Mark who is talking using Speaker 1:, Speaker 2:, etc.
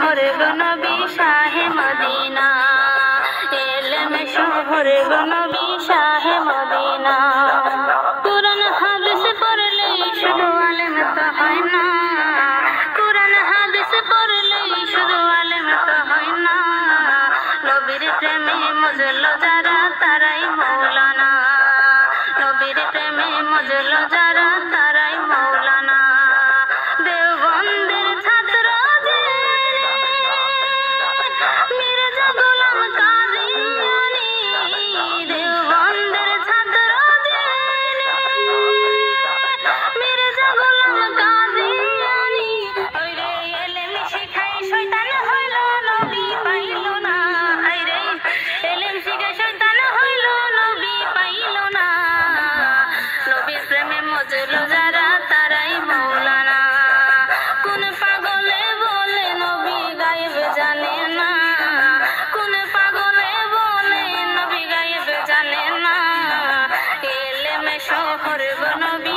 Speaker 1: শহর গো নবী শাহে মদিনা, এলেম শহর গো নবী শাহে মদিনা। কুরআন হাদিস পড়লে শুধু আলেম তো হয় না, কুরআন হাদিস পড়লে শুধু আলেম তো হয় না, নবীর প্রেমে মজলো যারা তারাই মৌলানা, নবীর প্রেমে মজলো যারা তারাই মৌলানা। দেওবন্দের ছাত্র মির্জা গোলাম কাদিয়ানী, দেওবন্দের ছাত্র মির্জা গোলাম কাদিয়ানী, ওরে এলেম শিখাই শয়তান হইল নবী পাইল না, আইরে এলেম শিখাই শয়তান হইল নবী পাইল না, নবীর প্রেমে মজলো যারা তারাই মৌলানা। কোন পাগলে বলে নবী গায়েব জানে না, কোন পাগলে বলে নবী গায়েব জানে না, এলেম শহর গো নবী